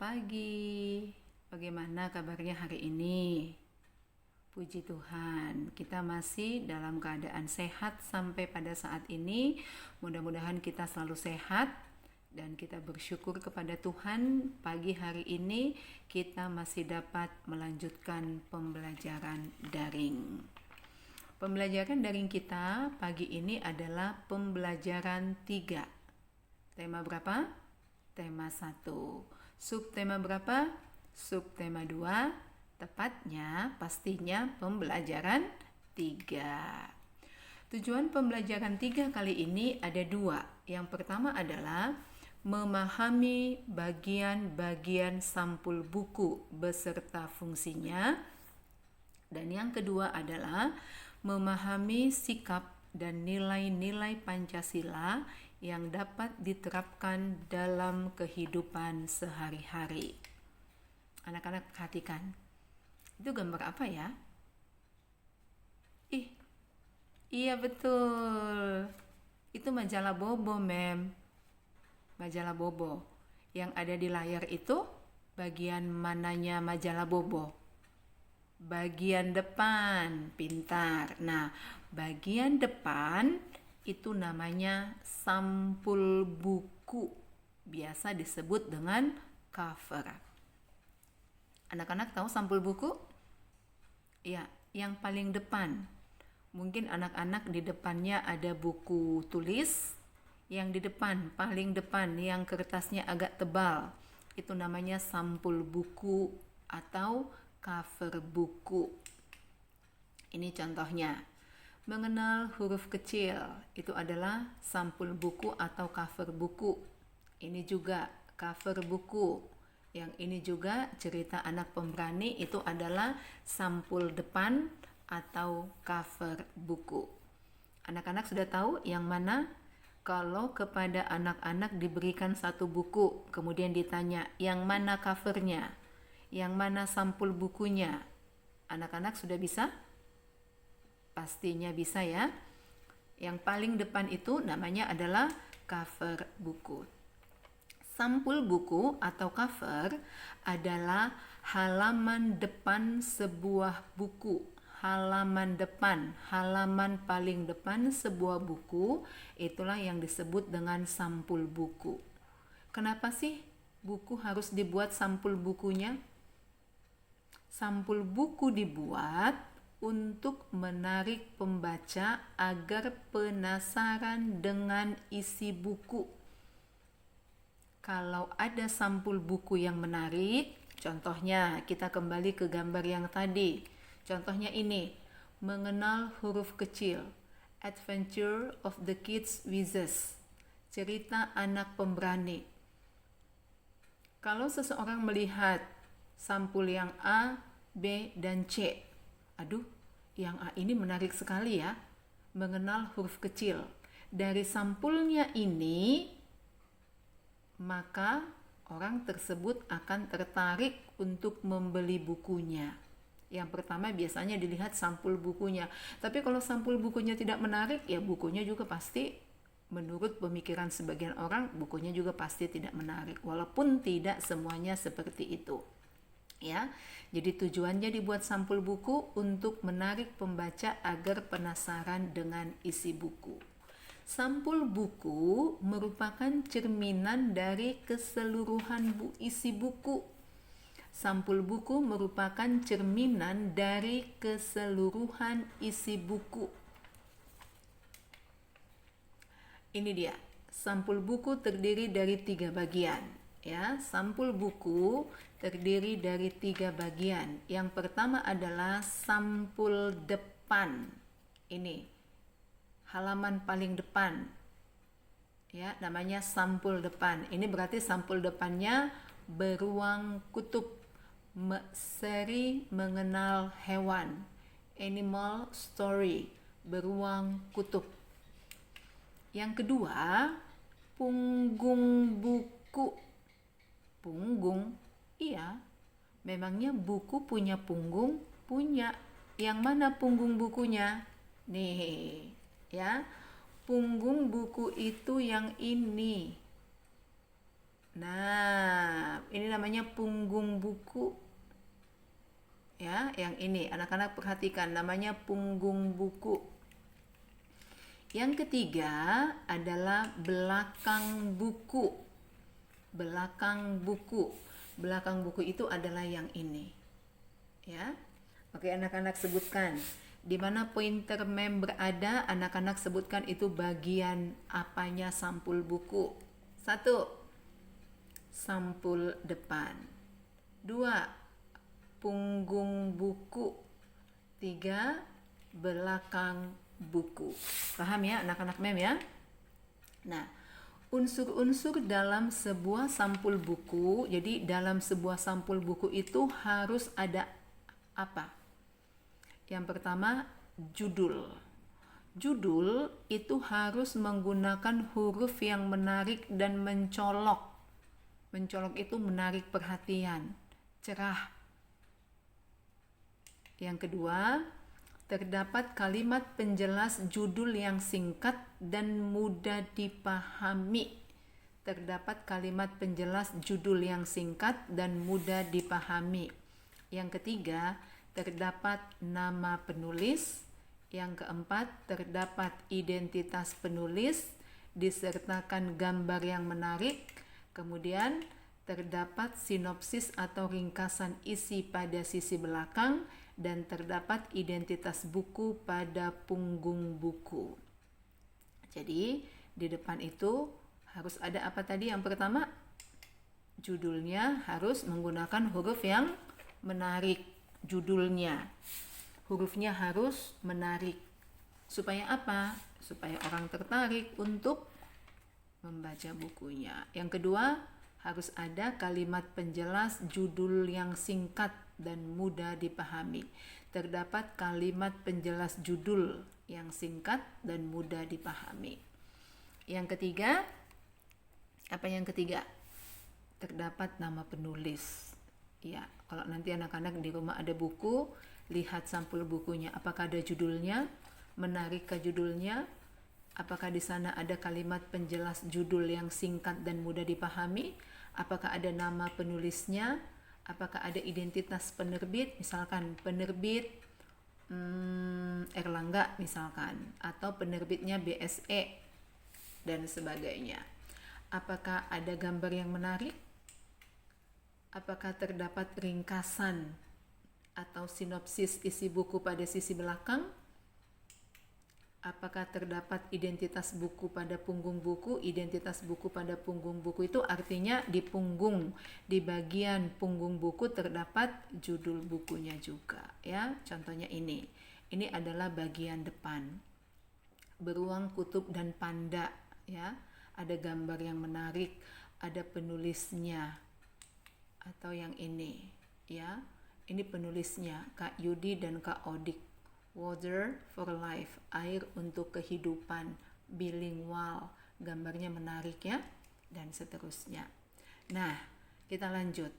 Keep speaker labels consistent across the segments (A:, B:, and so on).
A: pagi. Bagaimana kabarnya hari ini? Puji Tuhan, kita masih dalam keadaan sehat sampai pada saat ini. Mudah-mudahan kita selalu sehat dan kita bersyukur kepada Tuhan. Pagi hari ini kita masih dapat melanjutkan pembelajaran daring. Pembelajaran daring kita pagi ini adalah pembelajaran 3. Tema berapa? Tema 1. Subtema berapa? Subtema 2. Tepatnya pastinya pembelajaran 3. Tujuan pembelajaran 3 kali ini ada 2. Yang pertama adalah memahami bagian-bagian sampul buku beserta fungsinya. Dan yang kedua adalah memahami sikap dan nilai-nilai Pancasila yang dapat diterapkan dalam kehidupan sehari-hari. Anak-anak perhatikan. Itu gambar apa ya? Iya betul. Itu majalah Bobo, Mem. Majalah Bobo. Yang ada di layar itu bagian mananya majalah Bobo? Bagian depan. Pintar. Nah, bagian depan itu namanya sampul buku. Biasa disebut dengan cover. Anak-anak tahu sampul buku? Ya, yang paling depan. Mungkin anak-anak di depannya ada buku tulis. Yang di depan, paling depan, yang kertasnya agak tebal. Itu namanya sampul buku atau cover buku. Ini contohnya. Mengenal huruf kecil, itu adalah sampul buku atau cover buku. Ini juga cover buku. Yang ini juga cerita anak pemberani, itu adalah sampul depan atau cover buku. Anak-anak sudah tahu yang mana? Kalau kepada anak-anak diberikan satu buku, kemudian ditanya, yang mana covernya? Yang mana sampul bukunya? Anak-anak sudah bisa? Pastinya bisa ya. Yang paling depan itu namanya adalah cover buku. Sampul buku atau cover adalah halaman depan sebuah buku. Halaman depan, halaman paling depan sebuah buku, itulah yang disebut dengan sampul buku. Kenapa sih buku harus dibuat sampul bukunya? Sampul buku dibuat untuk menarik pembaca agar penasaran dengan isi buku. Kalau ada sampul buku yang menarik, contohnya kita kembali ke gambar yang tadi. Contohnya ini, mengenal huruf kecil, Adventure of the Kids Wizards, cerita anak pemberani. Kalau seseorang melihat sampul yang A, B, dan C, aduh, yang A ini menarik sekali ya, mengenal huruf kecil. Dari sampulnya ini, maka orang tersebut akan tertarik untuk membeli bukunya. Yang pertama biasanya dilihat sampul bukunya. Tapi kalau sampul bukunya tidak menarik, ya bukunya juga pasti, menurut pemikiran sebagian orang, bukunya juga pasti tidak menarik. Walaupun tidak semuanya seperti itu. Ya, jadi tujuannya dibuat sampul buku untuk menarik pembaca agar penasaran dengan isi buku. Sampul buku merupakan cerminan dari keseluruhan isi buku. Sampul buku merupakan cerminan dari keseluruhan isi buku. Ini dia, sampul buku terdiri dari 3 bagian. Ya, sampul buku terdiri dari 3 bagian. Yang pertama adalah sampul depan. Ini halaman paling depan. Ya, namanya sampul depan. Ini berarti sampul depannya beruang kutub. Seri mengenal hewan. Animal story, beruang kutub. Yang kedua, punggung buku. Punggung? Iya. Memangnya buku punya punggung? Punya. Yang mana punggung bukunya? Nih, ya. Punggung buku itu yang ini. Nah, ini namanya punggung buku. Ya, yang ini anak-anak perhatikan, namanya punggung buku. Yang ketiga adalah belakang buku. Belakang buku. Belakang buku itu adalah yang ini. Ya. Oke, anak-anak sebutkan. Di mana pointer mem berada, anak-anak sebutkan itu bagian apanya sampul buku. 1. Sampul depan. 2. Punggung buku. 3. Belakang buku. Paham ya anak-anak mem ya? Nah, unsur-unsur dalam sebuah sampul buku. Jadi dalam sebuah sampul buku itu harus ada apa? Yang pertama, judul. Judul itu harus menggunakan huruf yang menarik dan mencolok. Mencolok itu menarik perhatian, cerah. Yang kedua, terdapat kalimat penjelas judul yang singkat dan mudah dipahami. Terdapat kalimat penjelas judul yang singkat dan mudah dipahami. Yang ketiga, terdapat nama penulis. Yang keempat, terdapat identitas penulis disertakan gambar yang menarik. Kemudian, terdapat sinopsis atau ringkasan isi pada sisi belakang dan terdapat identitas buku pada punggung buku. Jadi, di depan itu harus ada apa tadi? Yang pertama, judulnya harus menggunakan huruf yang menarik. Judulnya, hurufnya harus menarik. Supaya apa? Supaya orang tertarik untuk membaca bukunya. Yang kedua, harus ada kalimat penjelas judul yang singkat dan mudah dipahami. Terdapat kalimat penjelas judul yang singkat dan mudah dipahami. Yang ketiga, apa yang ketiga? Terdapat nama penulis. Ya, kalau nanti anak-anak di rumah ada buku, lihat sampul bukunya. Apakah ada judulnya? Menarik ke judulnya? Apakah di sana ada kalimat penjelas judul yang singkat dan mudah dipahami? Apakah ada nama penulisnya? Apakah ada identitas penerbit? Misalkan penerbit Erlangga misalkan, atau penerbitnya BSE dan sebagainya. Apakah ada gambar yang menarik? Apakah terdapat ringkasan atau sinopsis isi buku pada sisi belakang? Apakah terdapat identitas buku pada punggung buku? Identitas buku pada punggung buku itu artinya di punggung, di bagian punggung buku terdapat judul bukunya juga, ya. Contohnya ini. Ini adalah bagian depan. Beruang kutub dan panda, ya. Ada gambar yang menarik, ada penulisnya. Atau yang ini, ya. Ini penulisnya, Kak Yudi dan Kak Odik. Water for life, air untuk kehidupan, bilingual, gambarnya menarik ya, dan seterusnya. Nah, kita lanjut.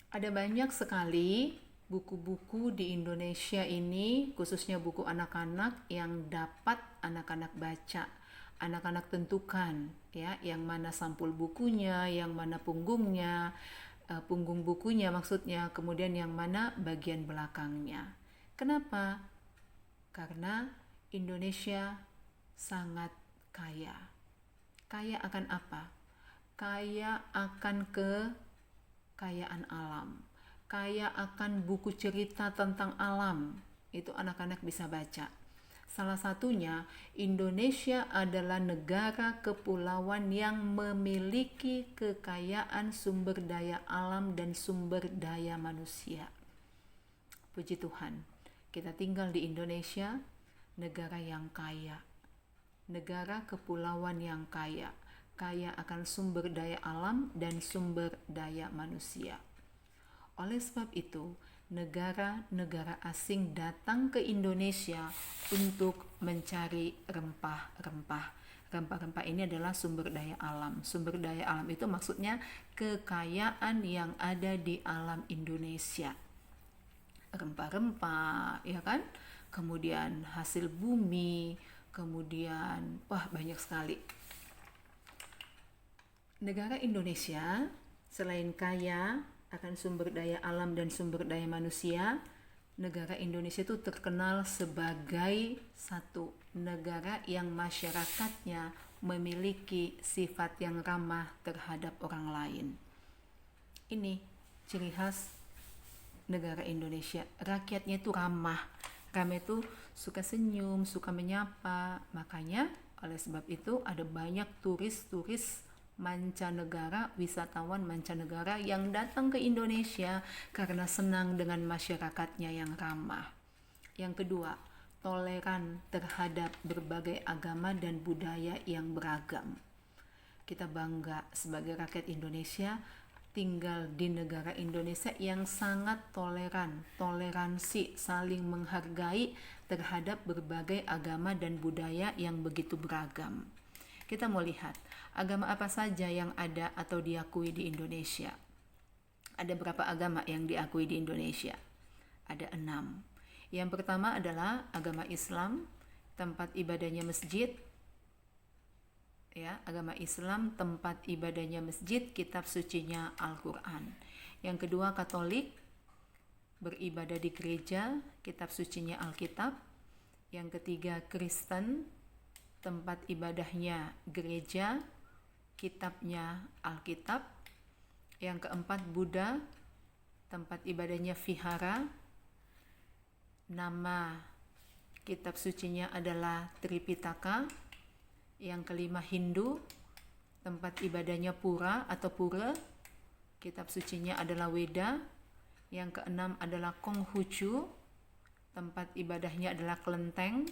A: Ada banyak sekali buku-buku di Indonesia ini, khususnya buku anak-anak yang dapat anak-anak baca. Anak-anak tentukan ya, yang mana sampul bukunya, yang mana punggungnya, punggung bukunya maksudnya, kemudian yang mana bagian belakangnya. Kenapa? Karena Indonesia sangat kaya. Kaya akan apa? Kaya akan kekayaan alam. Kaya akan buku cerita tentang alam. Itu anak-anak bisa baca. Salah satunya, Indonesia adalah negara kepulauan yang memiliki kekayaan sumber daya alam dan sumber daya manusia. Puji Tuhan. Kita tinggal di Indonesia, negara yang kaya, negara kepulauan yang kaya, kaya akan sumber daya alam dan sumber daya manusia. Oleh sebab itu, negara-negara asing datang ke Indonesia untuk mencari rempah-rempah. Rempah-rempah ini adalah sumber daya alam. Sumber daya alam itu maksudnya kekayaan yang ada di alam Indonesia. Rempah-rempah, ya kan? Kemudian hasil bumi, kemudian banyak sekali. Negara Indonesia selain kaya akan sumber daya alam dan sumber daya manusia, negara Indonesia itu terkenal sebagai satu negara yang masyarakatnya memiliki sifat yang ramah terhadap orang lain. Ini ciri khas negara Indonesia. Rakyatnya itu ramah. Ramah itu suka senyum, suka menyapa. Makanya oleh sebab itu ada banyak turis-turis mancanegara, wisatawan mancanegara yang datang ke Indonesia karena senang dengan masyarakatnya yang ramah. Yang kedua, toleran terhadap berbagai agama dan budaya yang beragam. Kita bangga sebagai rakyat Indonesia tinggal di negara Indonesia yang sangat toleran, toleransi, saling menghargai terhadap berbagai agama dan budaya yang begitu beragam. Kita mau lihat agama apa saja yang ada atau diakui di Indonesia. Ada berapa agama yang diakui di Indonesia? Ada 6. Yang pertama adalah agama Islam, tempat ibadahnya masjid. Ya, agama Islam, tempat ibadahnya masjid, kitab sucinya Al-Quran. Yang kedua Katolik, beribadah di gereja, kitab sucinya Alkitab. Yang ketiga Kristen, tempat ibadahnya gereja, kitabnya Alkitab. Yang keempat Buddha, tempat ibadahnya vihara, nama kitab sucinya adalah Tripitaka. Yang kelima Hindu, tempat ibadahnya pura atau pura, kitab sucinya adalah Weda. Yang keenam adalah Konghucu, tempat ibadahnya adalah kelenteng,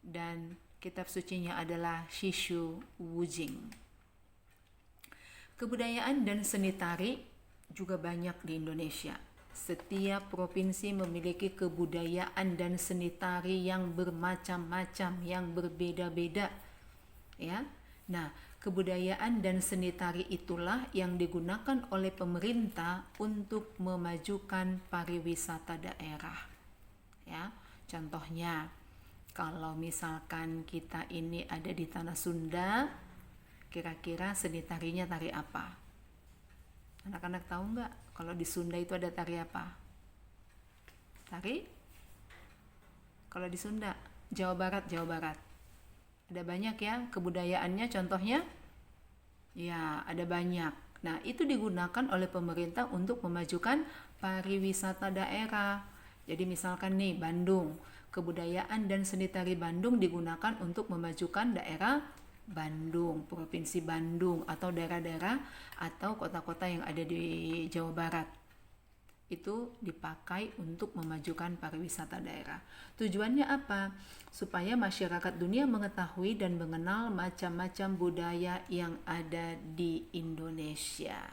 A: dan kitab sucinya adalah Shishu Wujing. Kebudayaan dan seni tari juga banyak di Indonesia. Setiap provinsi memiliki kebudayaan dan seni tari yang bermacam-macam, yang berbeda-beda. Ya. Nah, kebudayaan dan seni tari itulah yang digunakan oleh pemerintah untuk memajukan pariwisata daerah. Ya. Contohnya, kalau misalkan kita ini ada di tanah Sunda, kira-kira seni tarinya tari apa? Anak-anak tahu nggak kalau di Sunda itu ada tari apa? Kalau di Sunda, Jawa Barat. Ada banyak ya kebudayaannya, contohnya ya ada banyak. Nah, itu digunakan oleh pemerintah untuk memajukan pariwisata daerah. Jadi misalkan nih Bandung, kebudayaan dan seni tari Bandung digunakan untuk memajukan daerah Bandung, provinsi Bandung, atau daerah-daerah atau kota-kota yang ada di Jawa Barat. Itu dipakai untuk memajukan pariwisata daerah. Tujuannya apa? Supaya masyarakat dunia mengetahui dan mengenal macam-macam budaya yang ada di Indonesia.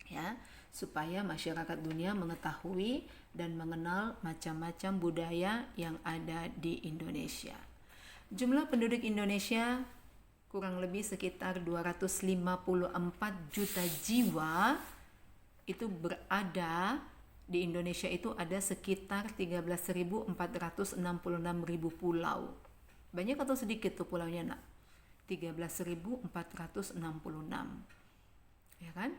A: Ya, supaya masyarakat dunia mengetahui dan mengenal macam-macam budaya yang ada di Indonesia. Jumlah penduduk Indonesia kurang lebih sekitar 254 juta jiwa. Itu berada di Indonesia itu ada sekitar 13.466.000 pulau. Banyak atau sedikit tuh pulaunya, Nak? 13.466. Ya kan?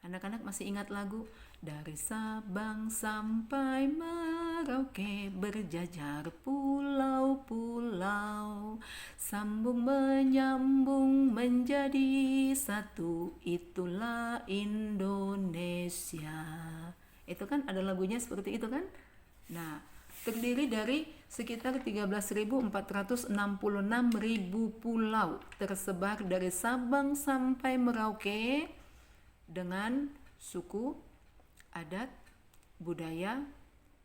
A: Anak-anak masih ingat lagu dari Sabang sampai Merauke berjajar pulau-pulau, sambung menyambung menjadi satu, itulah Indonesia. Itu kan ada lagunya seperti itu kan? Nah, terdiri dari sekitar 13.466.000 pulau tersebar dari Sabang sampai Merauke dengan suku, adat, budaya,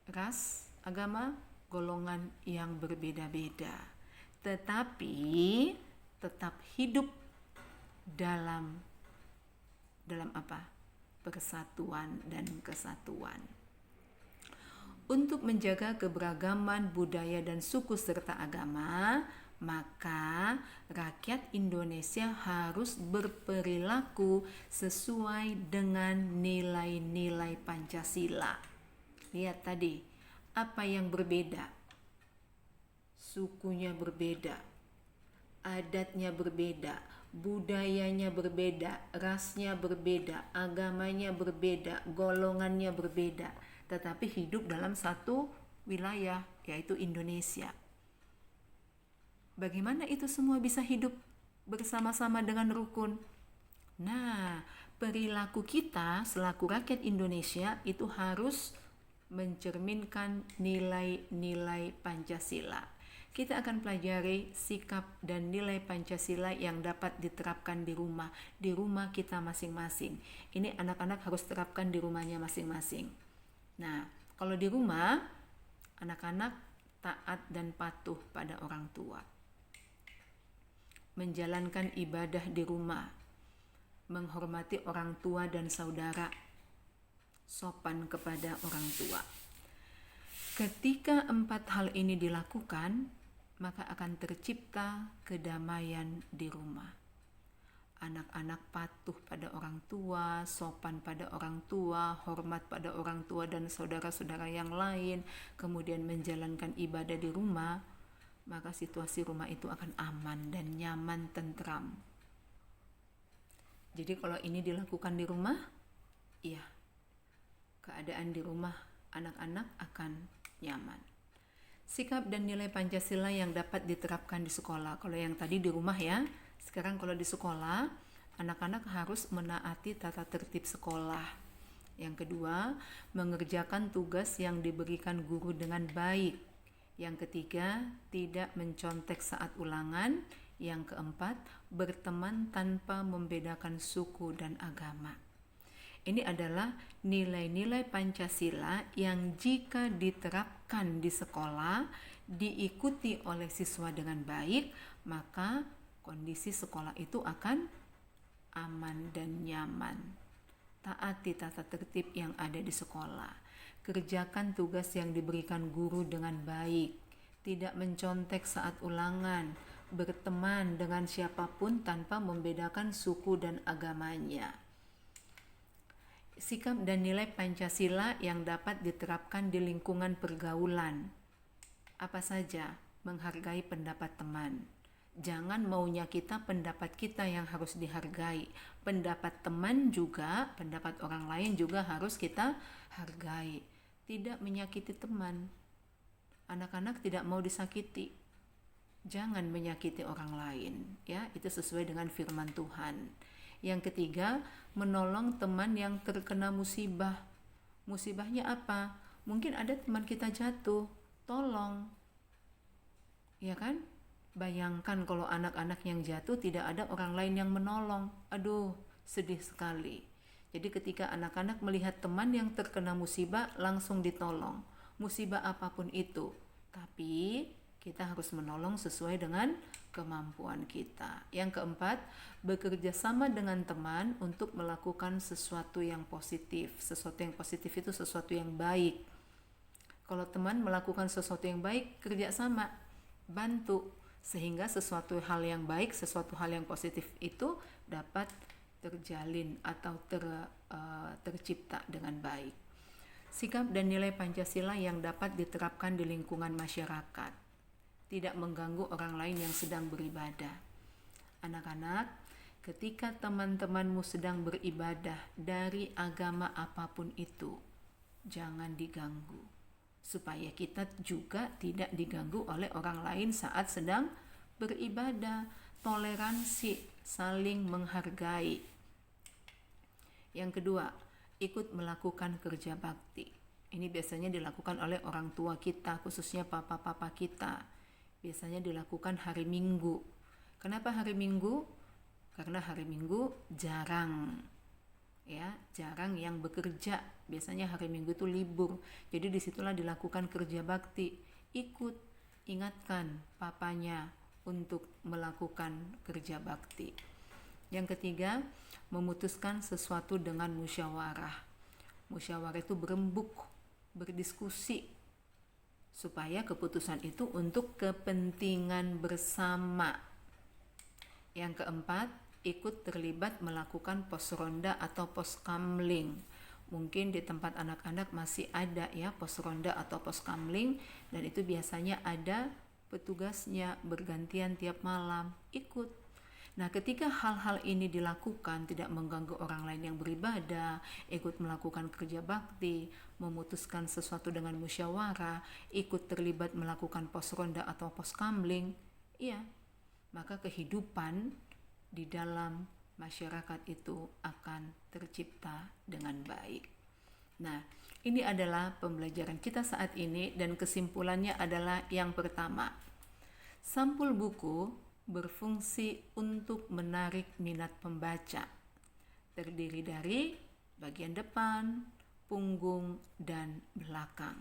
A: ras, agama, golongan yang berbeda-beda. Tetapi tetap hidup dalam apa? Persatuan dan kesatuan. Untuk menjaga keberagaman budaya dan suku serta agama, maka rakyat Indonesia harus berperilaku sesuai dengan nilai-nilai Pancasila. Lihat tadi, apa yang berbeda? Sukunya berbeda, adatnya berbeda, budayanya berbeda, rasnya berbeda, agamanya berbeda, golongannya berbeda, tetapi hidup dalam satu wilayah, yaitu Indonesia. Bagaimana itu semua bisa hidup bersama-sama dengan rukun? Nah, perilaku kita selaku rakyat Indonesia itu harus mencerminkan nilai-nilai Pancasila. Kita akan pelajari sikap dan nilai Pancasila yang dapat diterapkan di rumah kita masing-masing. Ini anak-anak harus terapkan di rumahnya masing-masing. Nah, kalau di rumah, anak-anak taat dan patuh pada orang tua. Menjalankan ibadah di rumah, menghormati orang tua dan saudara, sopan kepada orang tua. Ketika 4 hal ini dilakukan, maka akan tercipta kedamaian di rumah. Anak-anak patuh pada orang tua, sopan pada orang tua, hormat pada orang tua dan saudara-saudara yang lain, kemudian menjalankan ibadah di rumah, maka situasi rumah itu akan aman dan nyaman, tentram. Jadi kalau ini dilakukan di rumah, iya, keadaan di rumah anak-anak akan nyaman. Sikap dan nilai Pancasila yang dapat diterapkan di sekolah. Kalau yang tadi di rumah ya, sekarang kalau di sekolah, anak-anak harus menaati tata tertib sekolah. Yang kedua, mengerjakan tugas yang diberikan guru dengan baik. Yang ketiga, tidak mencontek saat ulangan. Yang keempat, berteman tanpa membedakan suku dan agama. Ini adalah nilai-nilai Pancasila yang jika diterapkan di sekolah, diikuti oleh siswa dengan baik, maka kondisi sekolah itu akan aman dan nyaman. Taati tata tertib yang ada di sekolah. Kerjakan tugas yang diberikan guru dengan baik. Tidak mencontek saat ulangan. Berteman dengan siapapun tanpa membedakan suku dan agamanya. Sikap dan nilai Pancasila yang dapat diterapkan di lingkungan pergaulan. Apa saja? Menghargai pendapat teman. Jangan maunya kita, pendapat kita yang harus dihargai. Pendapat teman juga, pendapat orang lain juga harus kita hargai. Tidak menyakiti teman. Anak-anak tidak mau disakiti. Jangan menyakiti orang lain, ya, itu sesuai dengan firman Tuhan. Yang ketiga, menolong teman yang terkena musibah. Musibahnya apa? Mungkin ada teman kita jatuh, tolong. Ya kan? Bayangkan kalau anak-anak yang jatuh tidak ada orang lain yang menolong. Aduh, sedih sekali. Jadi ketika anak-anak melihat teman yang terkena musibah, langsung ditolong. Musibah apapun itu. Tapi kita harus menolong sesuai dengan kemampuan kita. Yang keempat, bekerja sama dengan teman untuk melakukan sesuatu yang positif. Sesuatu yang positif itu sesuatu yang baik. Kalau teman melakukan sesuatu yang baik, kerja sama, bantu, sehingga sesuatu hal yang baik, sesuatu hal yang positif itu dapat terjalin atau tercipta dengan baik. Sikap dan nilai Pancasila yang dapat diterapkan di lingkungan masyarakat. Tidak mengganggu orang lain yang sedang beribadah. Anak-anak, ketika teman-temanmu sedang beribadah dari agama apapun itu, jangan diganggu. Supaya kita juga tidak diganggu oleh orang lain saat sedang beribadah. Toleransi, saling menghargai. Yang kedua, ikut melakukan kerja bakti. Ini biasanya dilakukan oleh orang tua kita, khususnya papa-papa kita. Biasanya dilakukan hari Minggu. Kenapa hari Minggu? Karena hari Minggu jarang yang bekerja. Biasanya hari Minggu itu libur. Jadi disitulah dilakukan kerja bakti. Ikut, ingatkan papanya untuk melakukan kerja bakti. Yang ketiga, memutuskan sesuatu dengan musyawarah. Musyawarah itu berembuk, berdiskusi, supaya keputusan itu untuk kepentingan bersama. Yang keempat, ikut terlibat melakukan pos ronda atau pos kamling. Mungkin di tempat anak-anak masih ada ya pos ronda atau pos kamling, dan itu biasanya ada petugasnya bergantian tiap malam. Ikut. Nah, ketika hal-hal ini dilakukan, tidak mengganggu orang lain yang beribadah, ikut melakukan kerja bakti, memutuskan sesuatu dengan musyawarah, ikut terlibat melakukan pos ronda atau pos kamling, iya, maka kehidupan di dalam masyarakat itu akan tercipta dengan baik. Nah, ini adalah pembelajaran kita saat ini dan kesimpulannya adalah yang pertama, sampul buku berfungsi untuk menarik minat pembaca. Terdiri dari bagian depan, punggung, dan belakang.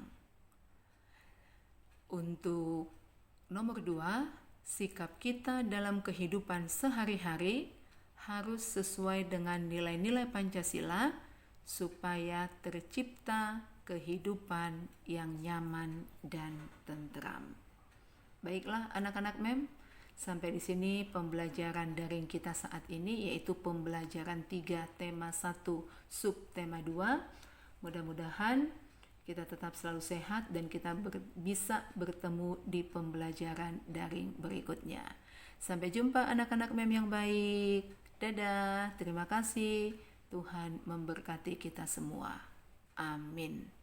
A: Untuk nomor 2, sikap kita dalam kehidupan sehari-hari harus sesuai dengan nilai-nilai Pancasila supaya tercipta kehidupan yang nyaman dan tentram. Baiklah anak-anak MEM, sampai di sini pembelajaran daring kita saat ini, yaitu pembelajaran 3 tema 1 subtema 2. Mudah-mudahan kita tetap selalu sehat dan kita bisa bertemu di pembelajaran daring berikutnya. Sampai jumpa anak-anak MEM yang baik. Dadah, terima kasih. Tuhan memberkati kita semua. Amin.